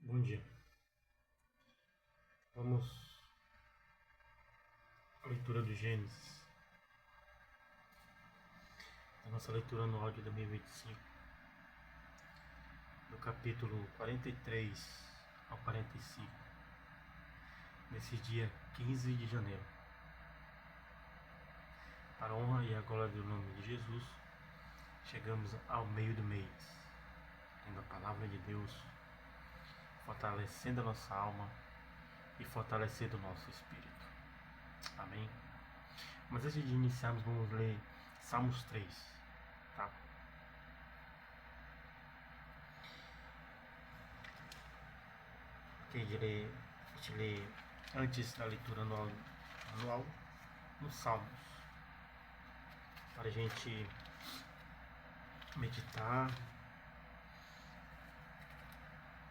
Bom dia. Vamos à leitura do Gênesis, a nossa leitura anual de 2025, do capítulo 43 ao 45, nesse dia 15 de janeiro. Para a honra e a glória do nome de Jesus, chegamos ao meio do mês, tendo a palavra de Deus, fortalecendo a nossa alma e fortalecendo o nosso espírito. Amém? Mas antes de iniciarmos, vamos ler Salmos 3, tá? Que a gente lê antes da leitura anual nos Salmos, para a gente meditar.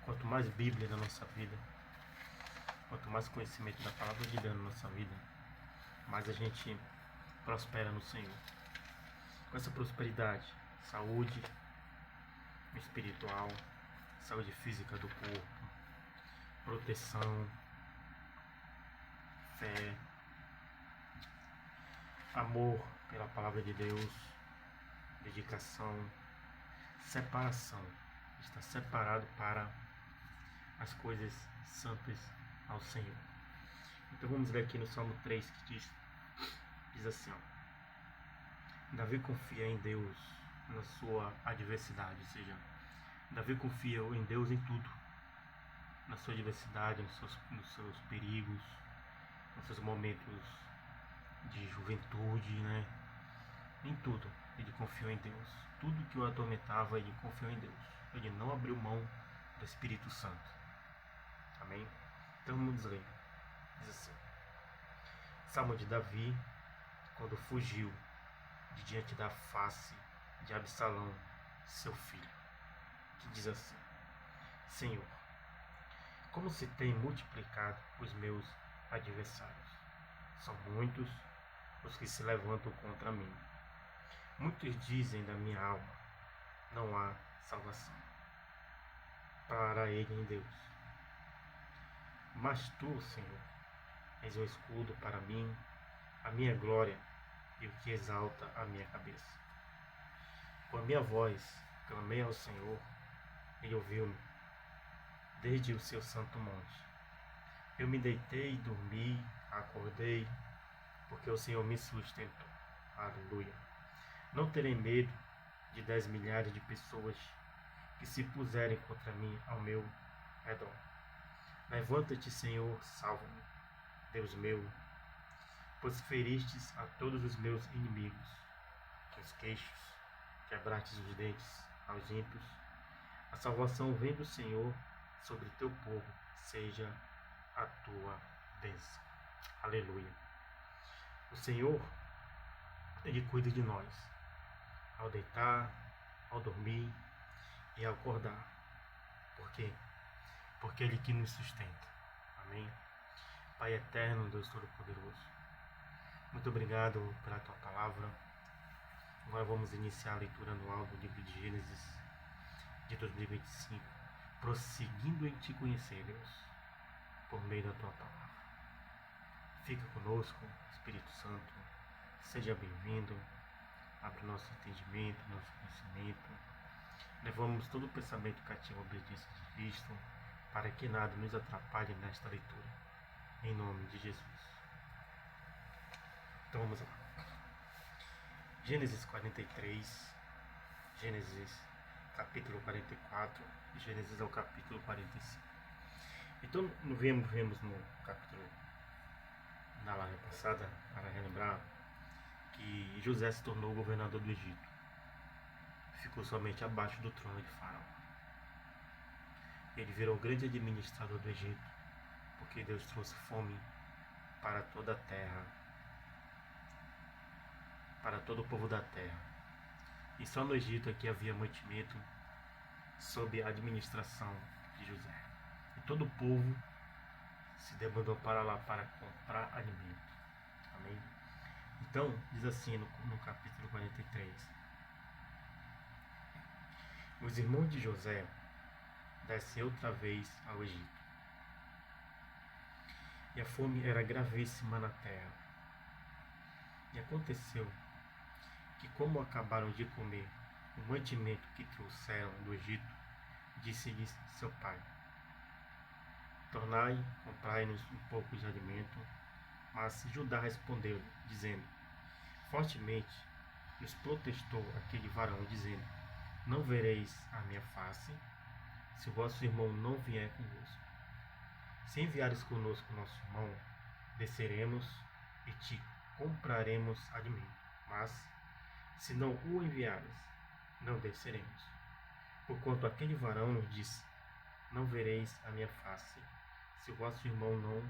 Quanto mais Bíblia na nossa vida, quanto mais conhecimento da palavra de Deus na nossa vida, mais a gente prospera no Senhor. Com essa prosperidade, saúde espiritual, saúde física do corpo, proteção, fé, amor pela palavra de Deus, dedicação, separação. Está separado para as coisas santas ao Senhor. Então vamos ler aqui no Salmo 3 que diz assim, ó: Davi confia em Deus na sua adversidade, ou seja, Davi confia em Deus em tudo, na sua adversidade, nos seus perigos, nos seus momentos de juventude, né? Em tudo ele confiou em Deus. Tudo que o atormentava, ele confiou em Deus. Ele não abriu mão do Espírito Santo. Amém? Então vamos ler. Diz assim: Salmo de Davi, quando fugiu de diante da face de Absalão, seu filho, que diz assim: Senhor, como se tem multiplicado os meus adversários. São muitos os que se levantam contra mim. Muitos dizem da minha alma: não há salvação para ele em Deus. Mas tu, Senhor, és um escudo para mim, a minha glória e o que exalta a minha cabeça. Com a minha voz clamei ao Senhor, ele ouviu-me desde o seu santo monte. Eu me deitei, dormi, acordei, porque o Senhor me sustentou. Aleluia. Não terei medo de 10 milhares de pessoas que se puserem contra mim ao meu redor. Levanta-te, Senhor, salva-me, Deus meu, pois feristes a todos os meus inimigos, que os queixos, quebrastes os dentes aos ímpios. A salvação vem do Senhor, sobre teu povo seja a tua bênção. Aleluia. O Senhor, ele cuida de nós, ao deitar, ao dormir e ao acordar. Por quê? Porque Ele que nos sustenta. Amém? Pai eterno, Deus Todo-Poderoso, muito obrigado pela Tua palavra. Agora vamos iniciar a leitura anual do livro de Gênesis de 2025, prosseguindo em Te conhecer, Deus, por meio da Tua palavra. Fica conosco, Espírito Santo, seja bem-vindo, abre o nosso entendimento, nosso conhecimento. Levamos todo o pensamento cativo à obediência de Cristo, para que nada nos atrapalhe nesta leitura, em nome de Jesus. Então vamos lá. Gênesis 43, Gênesis capítulo 44 e Gênesis ao capítulo 45. Então vemos no capítulo, na live passada, para relembrar, que José se tornou governador do Egito. Ficou somente abaixo do trono de Faraó. Ele virou grande administrador do Egito, porque Deus trouxe fome para toda a terra, para todo o povo da terra. E só no Egito aqui havia mantimento sob a administração de José. E todo o povo se demandou para lá para comprar alimento. Amém? Então, diz assim no capítulo 43: Os irmãos de José descem outra vez ao Egito. E a fome era gravíssima na terra. E aconteceu que, como acabaram de comer o mantimento que trouxeram do Egito, disse-lhes seu pai: tornai, comprai-nos um pouco de alimento. Mas Judá respondeu, dizendo: fortemente nos protestou aquele varão, dizendo: não vereis a minha face, se o vosso irmão não vier convosco. Se enviares conosco nosso irmão, desceremos e te compraremos alimento. Mas, se não o enviares, não desceremos. Porquanto aquele varão nos disse: não vereis a minha face, se o vosso irmão não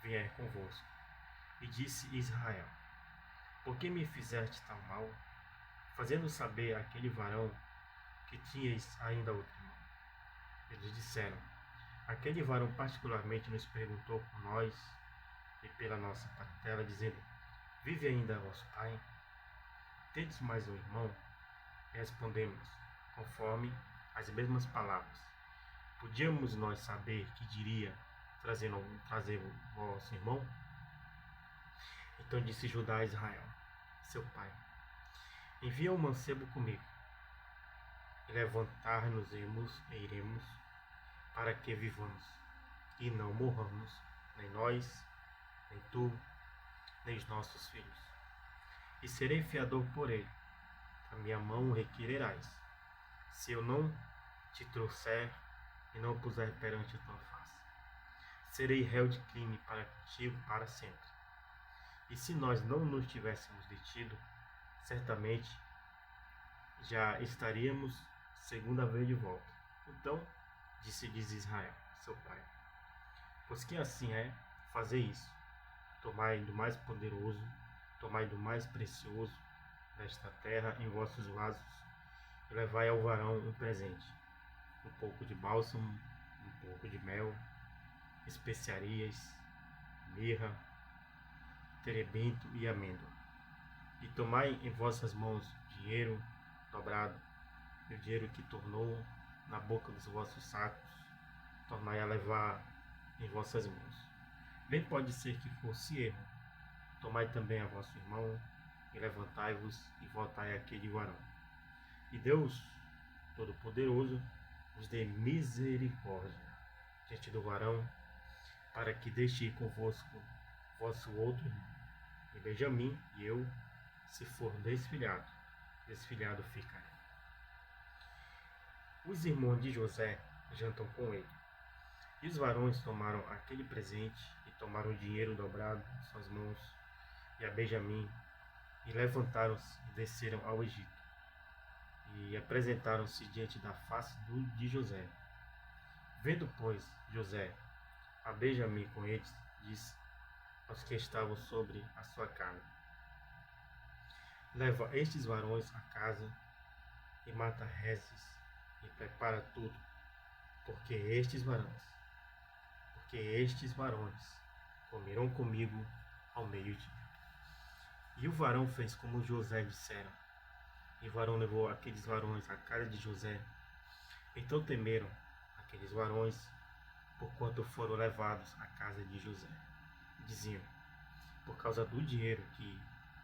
vier convosco. E disse Israel: por que me fizeste tal mal, fazendo saber àquele varão que tinhais ainda outro irmão? Eles disseram: aquele varão particularmente nos perguntou por nós e pela nossa parentela, dizendo: vive ainda vosso pai? Tendes mais um irmão? E respondemos, conforme as mesmas palavras: podíamos nós saber que diria trazer o vosso irmão? Então disse Judá a Israel, seu pai: envia um mancebo comigo, e levantar-nos-emos e iremos, para que vivamos, e não morramos, nem nós, nem tu, nem os nossos filhos. E serei fiador por ele, a minha mão o requererás, se eu não te trouxer e não o puser perante a tua face. Serei réu de crime para contigo para sempre. E se nós não nos tivéssemos detido, certamente já estaríamos segunda vez de volta. Então disse-lhes Israel, seu pai: pois que assim é, fazei isso. Tomai do mais poderoso, tomai do mais precioso desta terra em vossos vasos, e levai ao varão um presente: um pouco de bálsamo, um pouco de mel, especiarias, mirra, terebinto e amêndoa. E tomai em vossas mãos dinheiro dobrado, e o dinheiro que tornou na boca dos vossos sacos, tornai a levar em vossas mãos. Bem pode ser que fosse erro. Tomai também a vosso irmão, e levantai-vos e voltai àquele varão. E Deus Todo-Poderoso vos dê misericórdia diante do varão, para que deixe ir convosco vosso outro irmão. E Benjamim e eu, se for desfilhado ficarei. Os irmãos de José jantam com ele. E os varões tomaram aquele presente e tomaram o dinheiro dobrado em suas mãos e a Benjamim, e levantaram-se e desceram ao Egito. E apresentaram-se diante da face de José. Vendo, pois, José a Benjamim com eles, disse aos que estavam sobre a sua carne: leva estes varões a casa e mata rezes e prepara tudo, porque estes varões comerão comigo ao meio-dia. E o varão fez como José dissera, e o varão levou aqueles varões à casa de José. Então temeram aqueles varões, porquanto foram levados à casa de José. Diziam: por causa do dinheiro que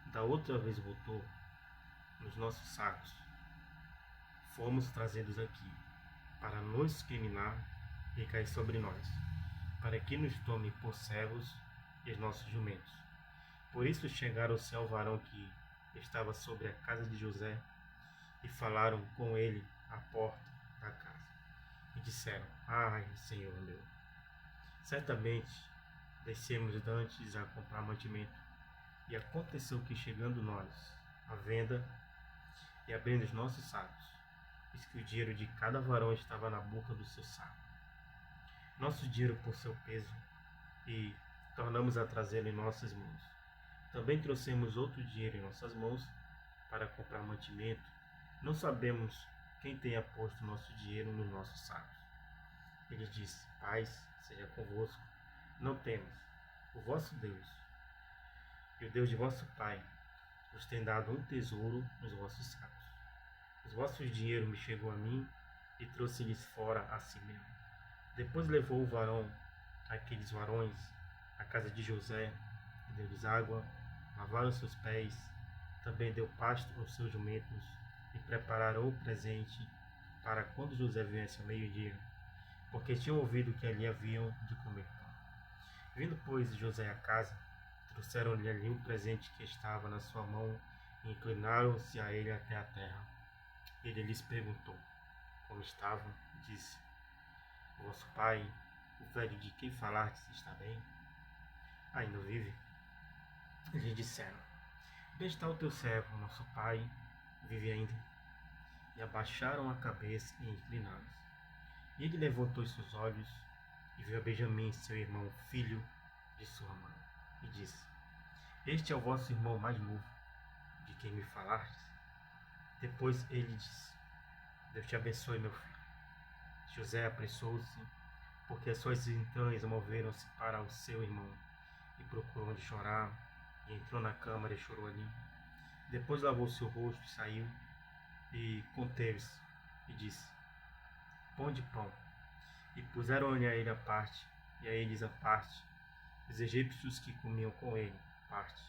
da outra vez voltou nos nossos sacos, fomos trazidos aqui para nos discriminar e cair sobre nós, para que nos tome por servos e os nossos jumentos. Por isso chegaram-se ao varão que estava sobre a casa de José e falaram com ele à porta da casa. E disseram: ai, Senhor meu, certamente descemos dantes a comprar mantimento. E aconteceu que, chegando nós à venda e abrindo os nossos sacos, eis que o dinheiro de cada varão estava na boca do seu saco, nosso dinheiro por seu peso, e tornamos a trazê-lo em nossas mãos. Também trouxemos outro dinheiro em nossas mãos para comprar mantimento. Não sabemos quem tenha posto nosso dinheiro nos nossos sacos. Ele disse: paz seja convosco, não temas. O vosso Deus e o Deus de vosso pai vos tem dado um tesouro nos vossos sacos. Os vossos dinheiros me chegou a mim, e trouxe-lhes fora a si mesmo. Depois levou o varão, aqueles varões, à casa de José, e deu-lhes água, lavaram seus pés, também deu pasto aos seus jumentos, e prepararam o presente para quando José viesse ao meio-dia, porque tinham ouvido que ali haviam de comer pão. Vindo, pois, José à casa, trouxeram-lhe ali o presente que estava na sua mão, e inclinaram-se a ele até a terra. Ele lhes perguntou como estavam, e disse: Vosso pai, o velho de quem falastes, está bem? Ainda vive? Eles disseram: Bem está o teu servo, nosso pai, vive ainda. E abaixaram a cabeça e inclinaram-se. E ele levantou os seus olhos e viu a Benjamim, seu irmão, filho de sua mãe, e disse: Este é o vosso irmão mais novo, de quem me falastes? Depois ele disse: Deus te abençoe, meu filho. José apressou-se, porque as suas entranhas moveram-se para o seu irmão, e procurou onde chorar, e entrou na câmara e chorou ali. Depois lavou seu rosto e saiu, e conteve-se, e disse: Pão de pão. E puseram-lhe a ele a parte, e a eles a parte, os egípcios que comiam com ele, parte,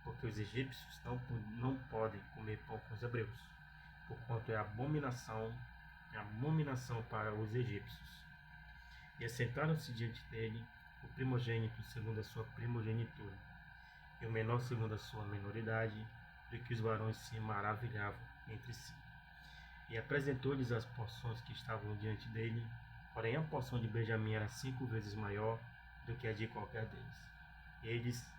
porque os egípcios não podem comer pão com os hebreus, porquanto é abominação para os egípcios. E assentaram-se diante dele o primogênito segundo a sua primogenitura, e o menor segundo a sua menoridade, do que os varões se maravilhavam entre si. E apresentou-lhes as porções que estavam diante dele, porém a porção de Benjamim era 5 vezes maior do que a de qualquer deles. E eles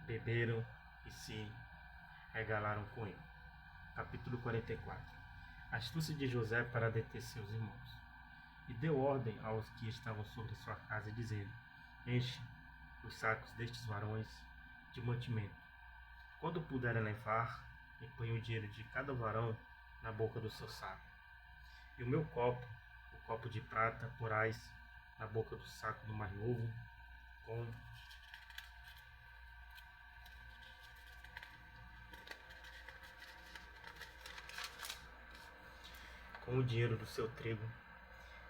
beberam e se regalaram com ele. Capítulo 44. A astúcia de José para deter seus irmãos. E deu ordem aos que estavam sobre sua casa, dizendo: Enche os sacos destes varões de mantimento, quando puderem levar, e põe o dinheiro de cada varão na boca do seu saco. E o meu copo, o copo de prata, porais na boca do saco do mais novo, com o dinheiro do seu trigo.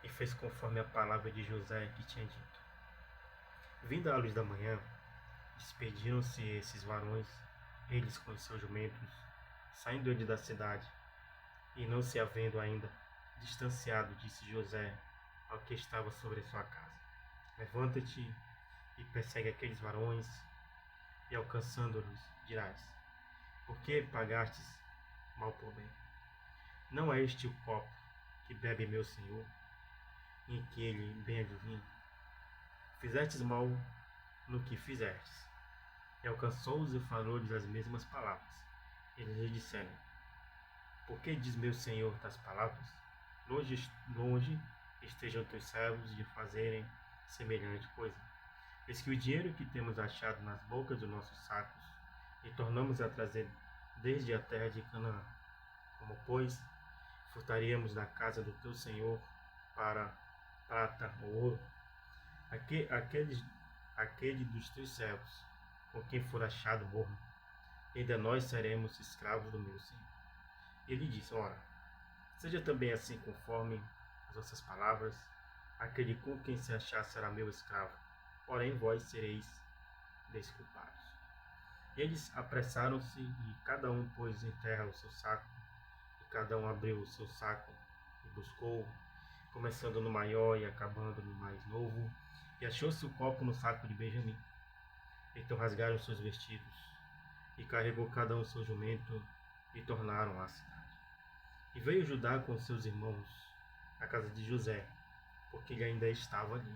E fez conforme a palavra de José que tinha dito. Vinda a luz da manhã, despediram-se esses varões, eles com os seus jumentos, saindo ele da cidade. E não se havendo ainda distanciado, disse José ao que estava sobre sua casa: Levanta-te e persegue aqueles varões, e alcançando-os dirás: Por que pagastes mal por bem? Não é este o copo que bebe meu senhor, em que ele bem adivinha? Fizestes mal no que fizestes. E alcançou-os e falou-lhes as mesmas palavras. Eles lhe disseram: Por que diz meu senhor tais palavras? Longe estejam teus servos de fazerem semelhante coisa. Eis que o dinheiro que temos achado nas bocas dos nossos sacos, e tornamos a trazer desde a terra de Canaã. Como, pois, furtaríamos da casa do teu senhor para prata ou ouro? Aquele dos teus servos, com quem for achado morra, ainda nós seremos escravos do meu senhor. Ele disse: Ora, seja também assim conforme as vossas palavras, aquele com quem se achar será meu escravo, porém vós sereis desculpados. Eles apressaram-se, e cada um pôs em terra o seu saco, e cada um abriu o seu saco e buscou, começando no maior e acabando no mais novo, e achou-se o copo no saco de Benjamim. Então rasgaram seus vestidos, e carregou cada um seu jumento, e tornaram à cidade. E veio Judá com seus irmãos à casa de José, porque ele ainda estava ali.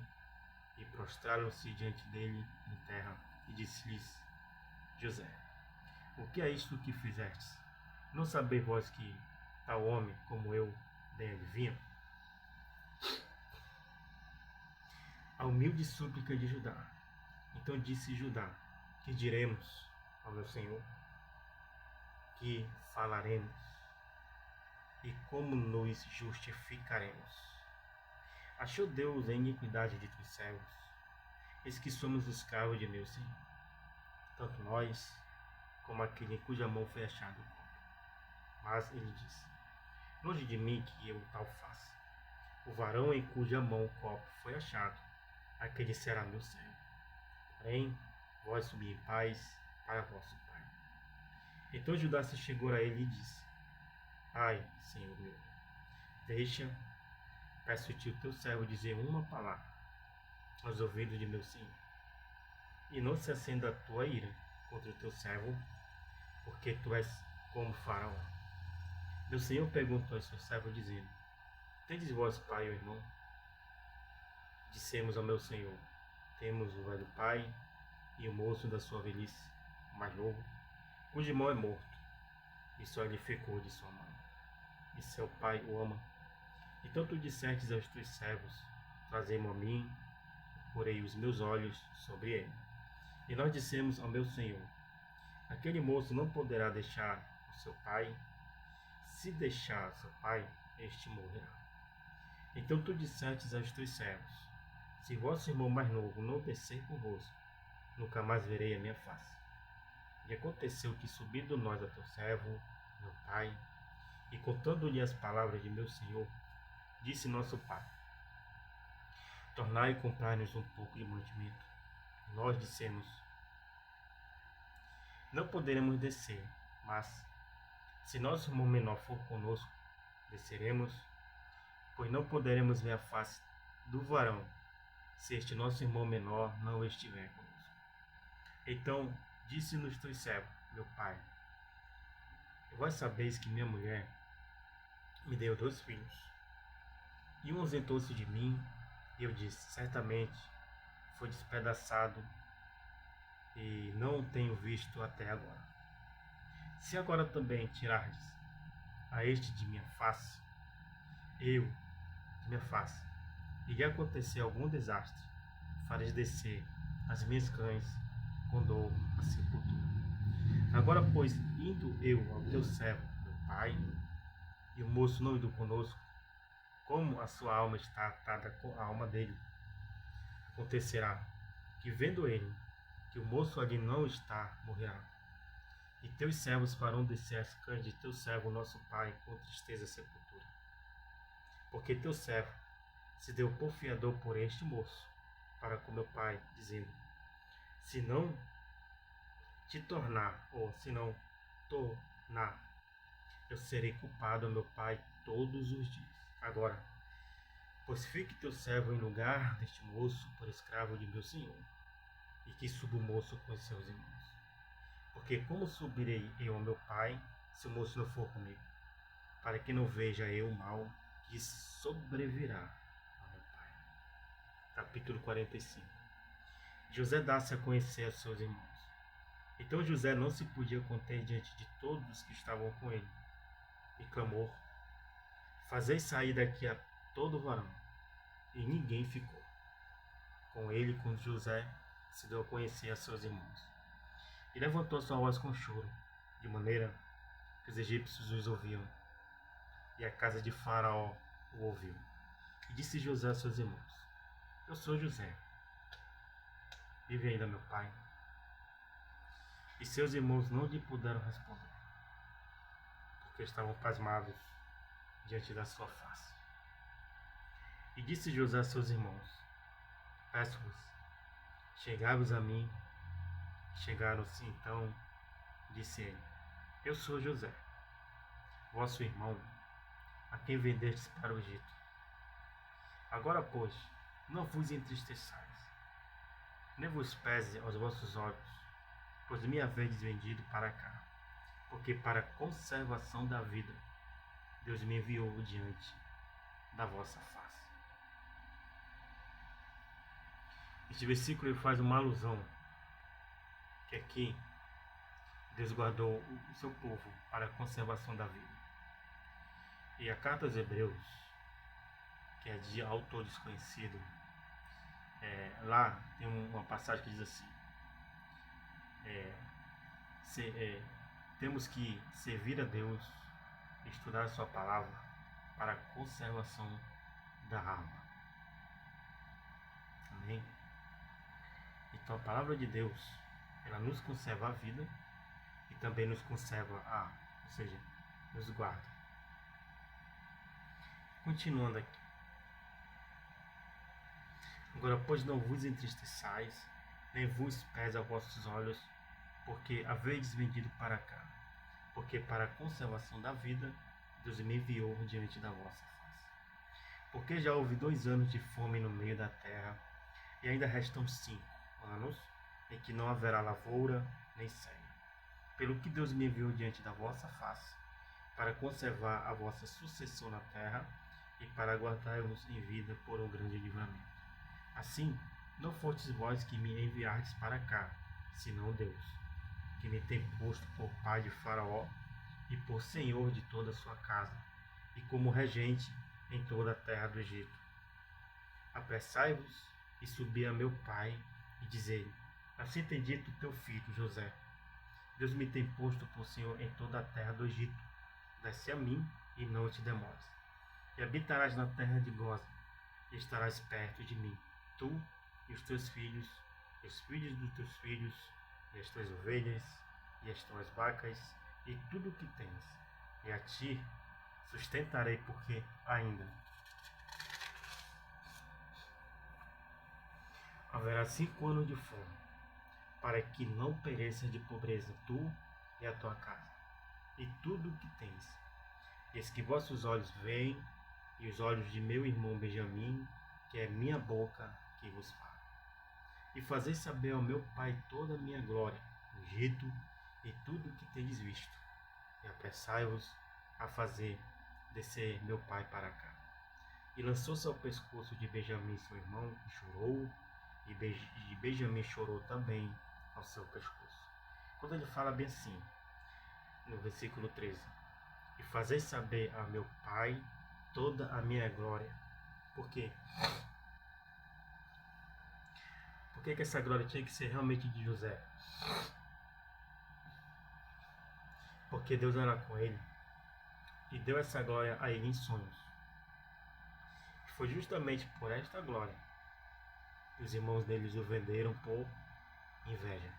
E prostraram-se diante dele em terra, e disse-lhes José: O que é isto que fizestes? Não sabeis vós que tal homem como eu bem adivinha? A humilde súplica de Judá. Então disse Judá: Que diremos ao meu senhor? Que falaremos? E como nos justificaremos? Achou Deus a iniquidade de teus servos? Eis que somos escravos de meu senhor, tanto nós como aquele em cuja mão foi achado o copo. Mas ele disse: Longe de mim que eu tal faça. o varão em cuja mão o copo foi achado, aquele será meu servo. Porém, vós subi em paz para vosso pai. Então Judá se chegou a ele e disse: Ai, Senhor meu, deixa, peço-te o teu servo dizer uma palavra aos ouvidos de meu senhor, e não se acenda a tua ira contra o teu servo, porque tu és como Faraó. Meu senhor perguntou ao seu servo, dizendo: Tendes vós pai ou irmão? Dissemos ao meu senhor: Temos o velho pai e o moço da sua velhice, o mais novo, cujo irmão é morto, e só lhe ficou de sua mãe, e seu pai o ama. Então tu dissestes aos teus servos: Trazei-mo a mim, porei os meus olhos sobre ele. E nós dissemos ao meu senhor: Aquele moço não poderá deixar o seu pai. Se deixar seu pai, este morrerá. Então tu dissestes aos teus servos: Se vosso irmão mais novo não descer convosco, nunca mais verei a minha face. E aconteceu que, subindo nós a teu servo, meu pai, e contando-lhe as palavras de meu senhor, disse nosso pai: Tornai e comprai-nos um pouco de mantimento. E nós dissemos: Não poderemos descer, mas, se nosso irmão menor for conosco, desceremos, pois não poderemos ver a face do varão, se este nosso irmão menor não estiver conosco. Então disse-nos teu servo, meu pai: Vós sabeis que minha mulher me deu 2 filhos, e um ausentou-se de mim, e eu disse: Certamente foi despedaçado, e não o tenho visto até agora. Se agora também tirardes a este de minha face, e lhe acontecer algum desastre, fareis descer as minhas cães com dor à sepultura. Agora, pois, indo eu ao teu servo, meu pai, e o moço não indo conosco, como a sua alma está atada com a alma dele, acontecerá que, vendo ele que o moço ali não está, morrerá. E teus servos farão descer as cães de teu servo, nosso pai, com tristeza à sepultura. Porque teu servo se deu por fiador por este moço, para com meu pai, dizendo: Se não te tornar, ou se não tornar, eu serei culpado a meu pai todos os dias. Agora, pois fique teu servo em lugar deste moço por escravo de meu senhor, e que suba o moço com os seus irmãos. Porque como subirei eu ao meu pai, se o moço não for comigo, para que não veja eu o mal que sobrevirá ao meu pai. Capítulo 45. José dá-se a conhecer aos seus irmãos. Então José não se podia conter diante de todos os que estavam com ele, e clamou: Fazei sair daqui a todo varão. E ninguém ficou com ele quando José se deu a conhecer a seus irmãos. E levantou sua voz com choro, de maneira que os egípcios os ouviam, e a casa de Faraó o ouviu. E disse José a seus irmãos: Eu sou José. Vive ainda meu pai? E seus irmãos não lhe puderam responder, porque estavam pasmados diante da sua face. E disse José a seus irmãos: Peço-vos, chegai-vos a mim. Chegaram-se então, disse ele: Eu sou José, vosso irmão, a quem vendestes para o Egito. Agora, pois, não vos entristeçais, nem vos pese aos vossos olhos, pois me havedes vendido para cá, porque para a conservação da vida Deus me enviou diante da vossa face. Este versículo faz uma alusão que aqui Deus guardou o seu povo para a conservação da vida. E a carta aos Hebreus, que é de autor desconhecido, lá tem uma passagem que diz assim: temos que servir a Deus, estudar a sua palavra para a conservação da alma. Amém? Então a palavra de Deus, ela nos conserva a vida e também nos conserva ou seja, nos guarda. Continuando aqui. Agora, pois não vos entristeçais, nem vos pesa vossos olhos, porque haveis vendido para cá. Porque para a conservação da vida, Deus me enviou diante da vossa face. Porque já houve 2 anos de fome no meio da terra, e ainda restam 5 anos, em que não haverá lavoura nem ceifa. Pelo que Deus me enviou diante da vossa face, para conservar a vossa sucessão na terra, e para guardar-vos em vida por um grande livramento. Assim, não fostes vós que me enviastes para cá, senão Deus, que me tem posto por pai de Faraó, e por senhor de toda a sua casa, e como regente em toda a terra do Egito. Apressai-vos e subi a meu pai, e dizei-lhe: assim tem dito teu filho José: Deus me tem posto por senhor em toda a terra do Egito. Desce a mim e não te demores. E habitarás na terra de Gósen, e estarás perto de mim, tu e os teus filhos, e os filhos dos teus filhos, e as tuas ovelhas, e as tuas vacas, e tudo o que tens. E a ti sustentarei, porque ainda haverá 5 anos de fome, para que não pereças de pobreza tu e a tua casa, e tudo o que tens. Eis que vossos olhos veem, e os olhos de meu irmão Benjamim, que é minha boca que vos fala. E fazeis saber ao meu pai toda a minha glória no Egito, e tudo o que tendes visto. E apressai-vos a fazer descer meu pai para cá. E lançou-se ao pescoço de Benjamim, seu irmão, e chorou, e Benjamim chorou também ao seu pescoço. Quando ele fala bem assim, no versículo 13: e fazeis saber a meu pai toda a minha glória. Por quê? Por que essa glória tinha que ser realmente de José? Porque Deus era com ele e deu essa glória a ele em sonhos. E foi justamente por esta glória que os irmãos deles o venderam por inveja.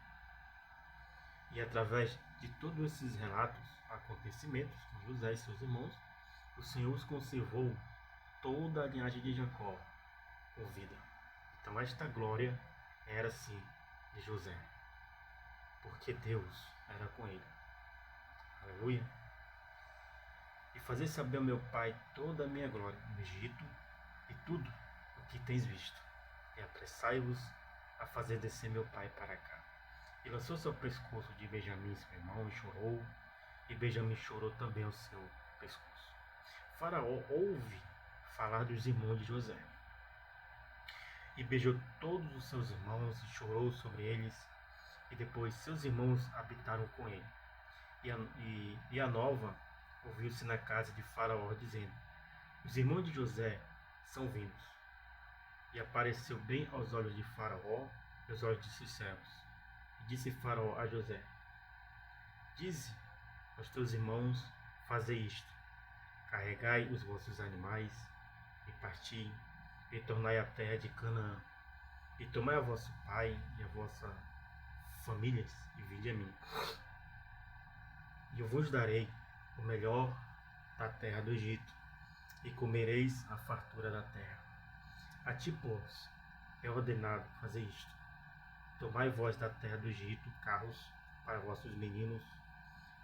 E através de todos esses relatos, acontecimentos com José e seus irmãos, o Senhor os conservou toda a linhagem de Jacó com vida. Então esta glória era sim de José, porque Deus era com ele. Aleluia. E fazer saber ao meu pai toda a minha glória no Egito, e tudo o que tens visto. E apressai-vos a fazer descer meu pai para cá. E lançou-se ao pescoço de Benjamim, seu irmão, e chorou, e Benjamim chorou também ao seu pescoço. Faraó ouve falar dos irmãos de José, e beijou todos os seus irmãos, e chorou sobre eles, e depois seus irmãos habitaram com ele. E a nova ouviu-se na casa de Faraó, dizendo: os irmãos de José são vindos. E apareceu bem aos olhos de Faraó e aos olhos de seus servos. E disse Faraó a José: dize aos teus irmãos, fazei isto: carregai os vossos animais, e parti, e tornai a terra de Canaã, e tomai a vosso pai e a vossa famílias, e vinde a mim. E eu vos darei o melhor da terra do Egito, e comereis a fartura da terra. A ti, pois, é ordenado fazer isto: tomai vós da terra do Egito carros para vossos meninos,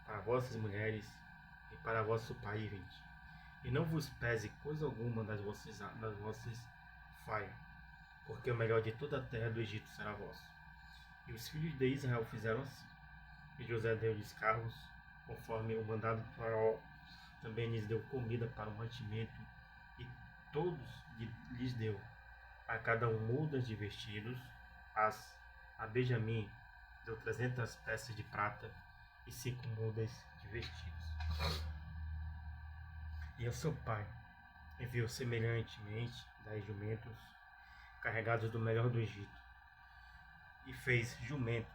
para vossas mulheres e para vosso pai, e vinde. E não vos pese coisa alguma das vossas faias, porque o melhor de toda a terra do Egito será vosso. E os filhos de Israel fizeram assim. E José deu-lhes carros, conforme o mandado de Faraó. Também lhes deu comida para o mantimento, e todos lhes deu a cada um mudas de vestidos. A Benjamim deu 300 peças de prata e 5 mudas de vestidos. E ao seu pai enviou semelhantemente 10 jumentos carregados do melhor do Egito, e fez jumentos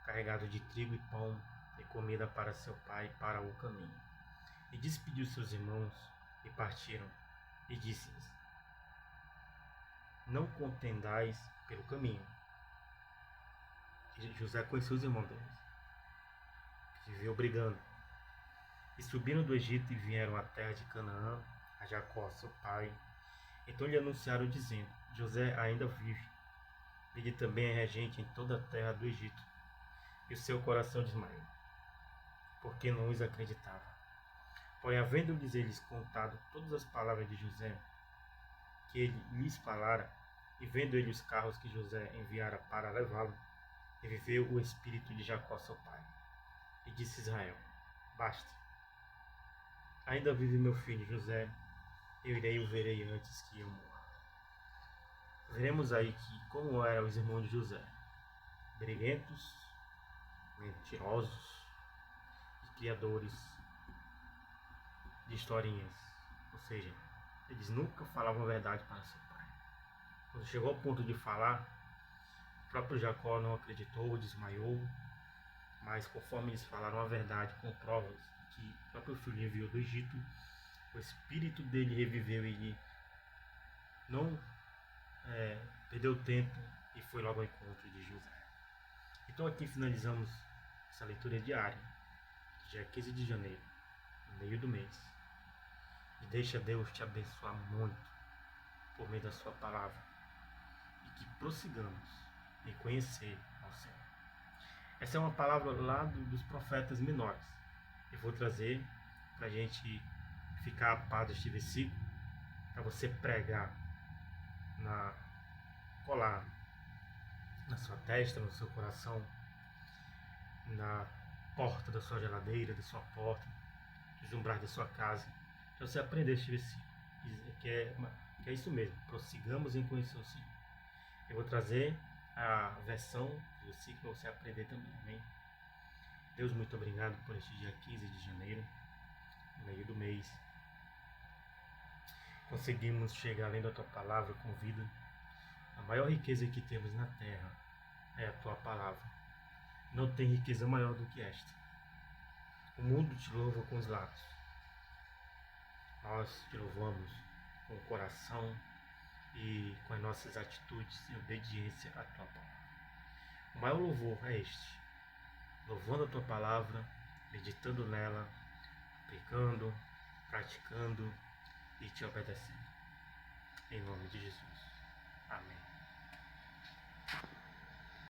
carregados de trigo e pão e comida para seu pai para o caminho. E despediu seus irmãos e partiram, e disse-lhes: não contendais pelo caminho. E José conheceu os irmãos deles, que viviam brigando. E subiram do Egito e vieram à terra de Canaã, a Jacó, seu pai, Então lhe anunciaram dizendo: José ainda vive. Ele também é regente em toda a terra do Egito. E o seu coração desmaiou, porque não os acreditava. Porém, havendo-lhes eles contado todas as palavras de José, que ele lhes falara, e vendo ele os carros que José enviara para levá-lo, reviveu o espírito de Jacó seu pai. E disse Israel: Basta, ainda vive meu filho José, eu irei e o verei antes que eu morra. Veremos aí que como eram os irmãos de José: briguentos, mentirosos e criadores de historinhas. Ou seja, eles nunca falavam a verdade para seu pai. Quando chegou ao ponto de falar, o próprio Jacó não acreditou, desmaiou, mas conforme eles falaram a verdade com provas que o próprio filho enviou do Egito, o espírito dele reviveu e ele não perdeu tempo e foi logo ao encontro de José. Então aqui finalizamos essa leitura diária, que já é 15 de janeiro, no meio do mês. E deixa Deus te abençoar muito por meio da sua palavra e que prossigamos em conhecer ao Senhor. Essa é uma palavra lá dos profetas menores. Eu vou trazer para a gente ficar a par deste versículo, para você pregar, colar na sua testa, no seu coração, na porta da sua geladeira, da sua porta, nos umbrais da sua casa, para você aprender este versículo, que é isso mesmo, prossigamos em conhecer o Senhor. Eu vou trazer a versão do versículo para você aprender também, amém? Deus, muito obrigado por este dia 15 de janeiro, no meio do mês. Conseguimos chegar além da Tua palavra com vida. A maior riqueza que temos na terra é a Tua palavra. Não tem riqueza maior do que esta. O mundo te louva com os lábios. Nós te louvamos com o coração e com as nossas atitudes em obediência à Tua palavra. O maior louvor é este: louvando a Tua palavra, meditando nela, aplicando, praticando e te obedecendo. Em nome de Jesus. Amém.